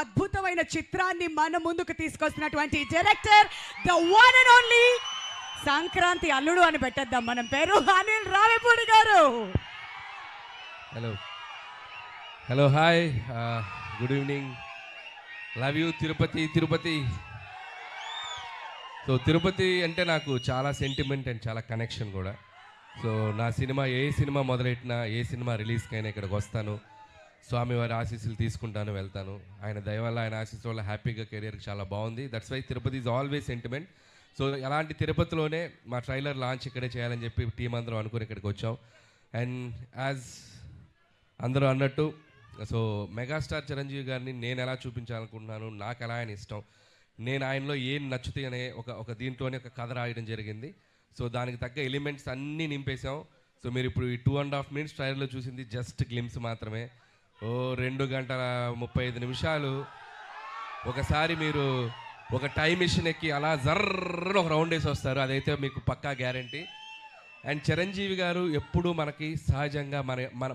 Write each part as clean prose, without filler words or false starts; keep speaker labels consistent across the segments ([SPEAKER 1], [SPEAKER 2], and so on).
[SPEAKER 1] అద్భుతమైన చిత్రాన్ని మన ముందుకు తీసుకొస్తున్నటువంటి director the one and only Sankranti అల్లుడు అని పెట్టేద్దాం మనం పేరు, అనిల్ రావిపూడి గారు.
[SPEAKER 2] Hello hello hi, good evening. Love you Tirupati. Tirupati so Tirupati అంటే నాకు చాలా సెంటిమెంట్ అండ్ చాలా కనెక్షన్ కూడా. సో నా సినిమా ఏ సినిమా మొదలెట్టినా, ఏ సినిమా రిలీజ్కైనా ఇక్కడికి వస్తాను, స్వామివారి ఆశీస్సులు తీసుకుంటాను, వెళ్తాను. ఆయన దయ వల్ల, ఆయన ఆశీస్సు వల్ల హ్యాపీగా కెరియర్కి చాలా బాగుంది. That's why Tirupati is always sentiment. So అలాంటి తిరుపతిలోనే మా ట్రైలర్ లాంచ్ ఇక్కడే చేయాలని చెప్పి టీం అందరం అనుకుని ఇక్కడికి వచ్చాం. అండ్ యాజ్ అందరూ అన్నట్టు, సో మెగాస్టార్ చిరంజీవి గారిని నేను ఎలా చూపించాలనుకుంటున్నాను, నాకు ఎలా ఆయన ఇష్టం, నేను ఆయనలో ఏం నచ్చుతాయి అనే ఒక దీంట్లోనే ఒక కథ రాయడం జరిగింది. సో దానికి తగ్గ ఎలిమెంట్స్ అన్నీ నింపేశాం. సో మీరు ఇప్పుడు ఈ 2.5 minutes ట్రైలర్లో చూసింది జస్ట్ గ్లిమ్స్ మాత్రమే. 2 గంటల 35 నిమిషాలు ఒకసారి మీరు ఒక టైం మిషన్ ఎక్కి అలా జర్ర ఒక రౌండ్ వేసి వస్తారు, అదైతే మీకు పక్కా గ్యారంటీ. అండ్ చిరంజీవి గారు ఎప్పుడూ మనకి సహజంగా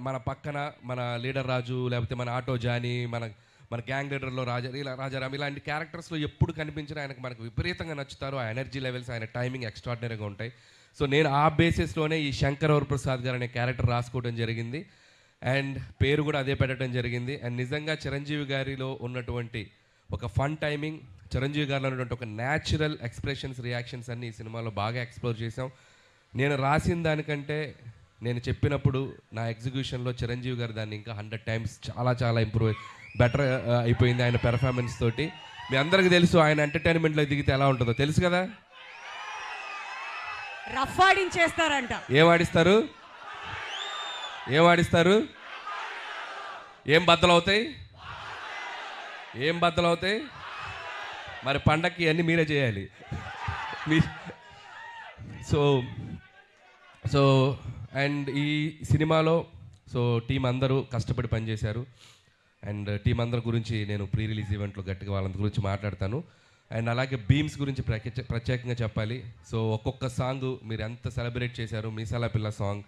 [SPEAKER 2] మన పక్కన మన లీడర్ రాజు, లేకపోతే మన ఆటో జానీ, మన గ్యాంగ్ లీడర్లో రాజారాం ఇలాంటి క్యారెక్టర్స్లో ఎప్పుడు కనిపించినా ఆయనకు మనకు విపరీతంగా నచ్చుతారు. ఆ ఎనర్జీ లెవెల్స్, ఆయన టైమింగ్ ఎక్స్ట్రాడినరీగా ఉంటాయి. సో నేను ఆ బేసిస్లోనే ఈ శంకర్ వరప్రసాద్ గారు అనే క్యారెక్టర్ రాసుకోవడం జరిగింది. అండ్ పేరు కూడా అదే పెట్టడం జరిగింది. అండ్ నిజంగా చిరంజీవి గారిలో ఉన్నటువంటి ఒక ఫన్ టైమింగ్, చిరంజీవి గారిలో ఉన్నటువంటి ఒక న్యాచురల్ ఎక్స్ప్రెషన్స్, రియాక్షన్స్ అన్ని ఈ సినిమాలో బాగా ఎక్స్ప్లోర్ చేసాం. నేను రాసిన దానికంటే నేను చెప్పినప్పుడు నా ఎగ్జిక్యూషన్లో చిరంజీవి గారు దాన్ని ఇంకా 100 times చాలా ఇంప్రూవ్ బెటర్ అయిపోయింది ఆయన పెర్ఫార్మెన్స్ తోటి. మీ అందరికీ తెలుసు ఆయన ఎంటర్టైన్మెంట్లో దిగితే ఎలా ఉంటుందో తెలుసు కదా.
[SPEAKER 1] రఫ్ ఆడించేస్తారంట.
[SPEAKER 2] ఏం ఆడిస్తారు? ఏం బద్దలవుతాయి? మరి పండక్కి అన్నీ మీరే చేయాలి. సో అండ్ ఈ సినిమాలో సో టీం అందరూ కష్టపడి పనిచేశారు. అండ్ టీం అందరి గురించి నేను ప్రీ రిలీజ్ ఈవెంట్లో గట్టిగా వాళ్ళందరి గురించి మాట్లాడతాను. అండ్ అలాగే బీమ్స్ గురించి ప్రత్యేకంగా చెప్పాలి. సో ఒక్కొక్క సాంగ్ మీరు ఎంత సెలబ్రేట్ చేశారు. మీసాల పిల్ల సాంగ్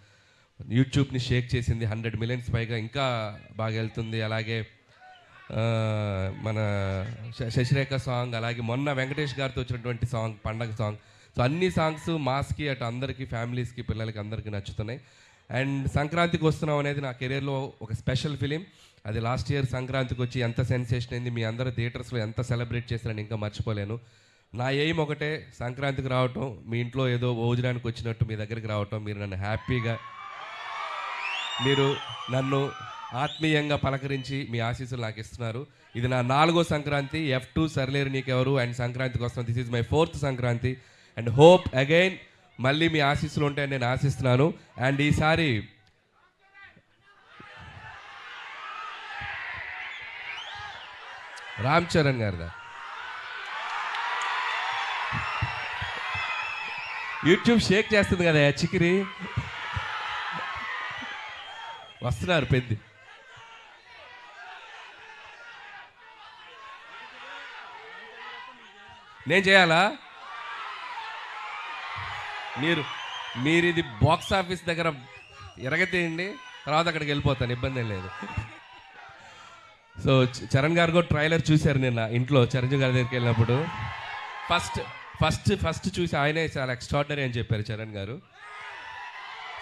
[SPEAKER 2] యూట్యూబ్ని షేక్ చేసింది, 100 millions పైగా ఇంకా బాగా వెళ్తుంది. అలాగే మన శశిరేఖ సాంగ్, అలాగే మొన్న వెంకటేష్ గారితో వచ్చినటువంటి సాంగ్ పండగ సాంగ్. సో అన్ని సాంగ్స్ మాస్కి అటు అందరికీ, ఫ్యామిలీస్కి, పిల్లలకి అందరికీ నచ్చుతున్నాయి. అండ్ సంక్రాంతికి వస్తున్నాం అనేది నా కెరీర్లో ఒక స్పెషల్ ఫిలిం. అది లాస్ట్ ఇయర్ సంక్రాంతికి వచ్చి ఎంత సెన్సేషన్ అయింది, మీ అందరూ థియేటర్స్లో ఎంత సెలబ్రేట్ చేశారని ఇంకా మర్చిపోలేను. నా ఎయిమ్ ఒకటే, సంక్రాంతికి రావటం, మీ ఇంట్లో ఏదో భోజనానికి వచ్చినట్టు మీ దగ్గరికి రావటం, మీరు నన్ను హ్యాపీగా, మీరు నన్ను ఆత్మీయంగా పలకరించి మీ ఆశీస్సులు నాకు ఇస్తున్నారు. ఇది నా 4వ సంక్రాంతి. F2 సర్లేరు నీకెవరు అండ్ సంక్రాంతికి వస్తున్నాను. This is my 4th Sankranti. And hope again మళ్ళీ మీ ఆశీస్సులు ఉంటాయని నేను ఆశిస్తున్నాను. అండ్ ఈసారి రామ్ చరణ్ గారిదా యూట్యూబ్ షేక్ చేస్తుంది కదా చికిరి, వస్తున్నారు పెద్ద. నేను చేయాలా? మీరు ఇది బాక్స్ ఆఫీస్ దగ్గర ఎరగతీయండి, తర్వాత అక్కడికి వెళ్ళిపోతాను, ఇబ్బంది ఏం లేదు. సో చరణ్ గారు కూడా ట్రైలర్ చూశారు నిన్న ఇంట్లో చిరంజీవి గారి దగ్గరికి వెళ్ళినప్పుడు. ఫస్ట్ చూసి ఆయనే చాలా ఎక్స్ట్రాడినరీ అని చెప్పారు చరణ్ గారు.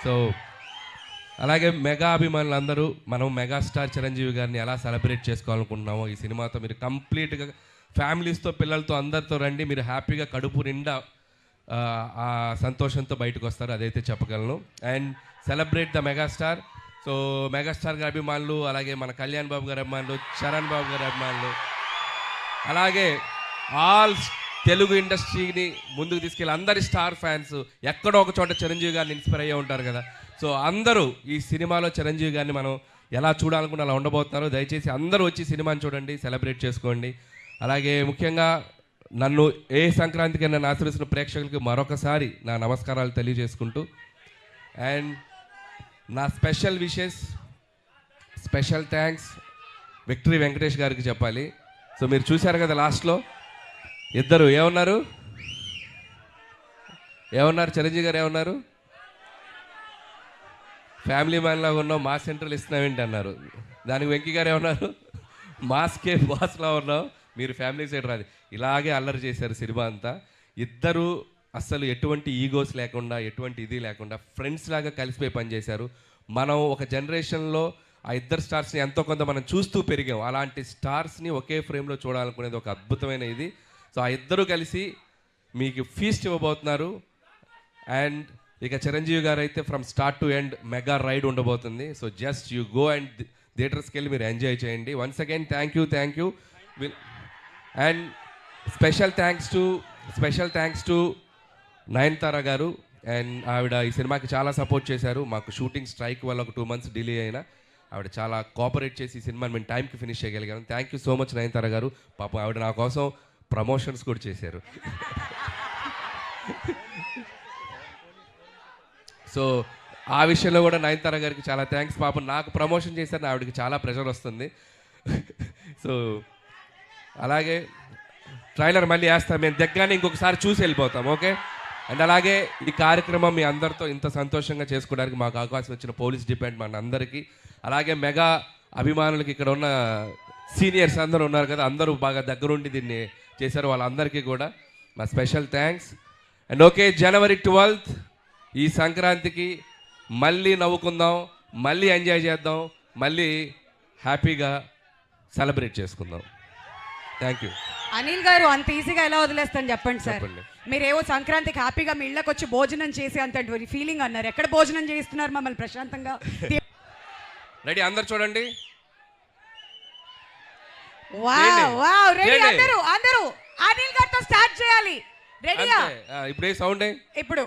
[SPEAKER 2] సో అలాగే మెగా అభిమానులు అందరూ మనం మెగాస్టార్ చిరంజీవి గారిని ఎలా సెలబ్రేట్ చేసుకోవాలనుకుంటున్నామో ఈ సినిమాతో మీరు కంప్లీట్గా ఫ్యామిలీస్తో, పిల్లలతో, అందరితో రండి. మీరు హ్యాపీగా కడుపు నిండా ఆ సంతోషంతో బయటకు వస్తారు, అదైతే చెప్పగలను. And celebrate the megastar. So megastar గారి అభిమానులు, అలాగే మన కళ్యాణ్ బాబు గారి అభిమానులు, చరణ్ బాబు గారి అభిమానులు, అలాగే ఆల్ తెలుగు ఇండస్ట్రీని ముందుకు తీసుకెళ్ళి అందరి స్టార్ ఫ్యాన్స్ ఎక్కడో ఒక చోట చిరంజీవి గారిని ఇన్స్పైర్ అయ్యే ఉంటారు కదా. సో అందరూ ఈ సినిమాలో చిరంజీవి గారిని మనం ఎలా చూడాలనుకుంటే అలా ఉండబోతున్నారు. దయచేసి అందరూ వచ్చి సినిమాని చూడండి, సెలబ్రేట్ చేసుకోండి. అలాగే ముఖ్యంగా నన్ను ఏ సంక్రాంతికి నన్ను ఆశీర్వదిస్తున్న ప్రేక్షకులకి మరొకసారి నా నమస్కారాలు తెలియజేసుకుంటూ, అండ్ నా special wishes, special thanks victory Venkatesh గారికి చెప్పాలి. సో మీరు చూశారు కదా లాస్ట్లో ఇద్దరు ఏమన్నారు చిరంజీవి గారు ఏమన్నారు, ఫ్యామిలీ మ్యాన్ లాగా ఉన్నావు, మా సెంట్రల్ ఇస్తున్నావేంటి అన్నారు. దానికి వెంకీ గారు ఏమన్నారు, మాస్కే బాస్లా ఉన్నావు, మీరు ఫ్యామిలీ సైడ్ రాదు. ఇలాగే అల్లరి చేశారు సినిమా అంతా. ఇద్దరు అస్సలు ఎటువంటి ఈగోస్ లేకుండా, ఎటువంటి ఇది లేకుండా ఫ్రెండ్స్ లాగా కలిసిపోయి పనిచేశారు. మనం ఒక జనరేషన్లో ఆ ఇద్దరు స్టార్స్ని ఎంతో కొంత మనం చూస్తూ పెరిగాం. అలాంటి స్టార్స్ని ఒకే ఫ్రేమ్లో చూడాలనుకునేది ఒక అద్భుతమైన ఇది. సో ఆ ఇద్దరు కలిసి మీకు ఫీస్ట్ ఇవ్వబోతున్నారు. అండ్ ఇక చిరంజీవి గారు అయితే from start to end mega ride ఉండబోతుంది. So just you go and థియేటర్స్కి వెళ్ళి మీరు ఎంజాయ్ చేయండి. Once again thank you. And special thanks to Nayanthara గారు. అండ్ ఆవిడ ఈ సినిమాకి చాలా సపోర్ట్ చేశారు. మాకు షూటింగ్ స్ట్రైక్ వల్ల ఒక 2 months డిలే అయినా ఆవిడ చాలా కోఆపరేట్ చేసి ఈ సినిమాని మేము టైంకి ఫినిష్ చేయగలిగాను. Thank you so much Nayanthara గారు. పాపం ఆవిడ నా కోసం ప్రమోషన్స్ కూడా చేశారు. సో ఆ విషయంలో కూడా నయనతార గారికి చాలా థ్యాంక్స్. పాపం నాకు ప్రమోషన్ చేశారని ఆవిడకి చాలా ప్రెషర్ వస్తుంది. సో అలాగే ట్రైలర్ మళ్ళీ వేస్తాం, మేము దగ్గరనే ఇంకొకసారి చూసి వెళ్ళిపోతాం. ఓకే. అండ్ అలాగే ఈ కార్యక్రమం మీ అందరితో ఇంత సంతోషంగా చేసుకోవడానికి మాకు అవకాశం ఇచ్చిన పోలీస్ డిపార్ట్మెంట్ అందరికీ, అలాగే మెగా అభిమానులకి, ఇక్కడ ఉన్న సీనియర్స్ అందరూ ఉన్నారు కదా, అందరూ బాగా దగ్గరుండి దీన్ని చేశారు, వాళ్ళందరికీ కూడా మా special thanks. And okay, January 12th ఈ సంక్రాంతికి మళ్ళీ నవ్వుకుందాం, మళ్ళీ ఎంజాయ్ చేద్దాం, మళ్ళీ హ్యాపీగా సెలబ్రేట్ చేసుకుందాం. Thank you.
[SPEAKER 1] అనిల్ గారు అంత ఈజీగా ఎలా వదిలేస్తాను చెప్పండి సార్.
[SPEAKER 2] చెప్పండి.
[SPEAKER 1] మీరేవో సంక్రాంతికి హ్యాపీగా మీ ఇళ్ళకి వచ్చి భోజనం చేసి అంత ఫీలింగ్ అన్నారు. ఎక్కడ భోజనం చేస్తున్నారు మమ్మల్ని ప్రశాంతంగా?
[SPEAKER 2] రెడీ, అందరు చూడండి.
[SPEAKER 1] వావ్ రెడీ
[SPEAKER 2] చేయండి.
[SPEAKER 1] అందరూ అనిల్ గారితో స్టార్ట్ చేయాలి. రెడీయా?
[SPEAKER 2] ఇప్పుడే సౌండ్
[SPEAKER 1] ఇప్పుడు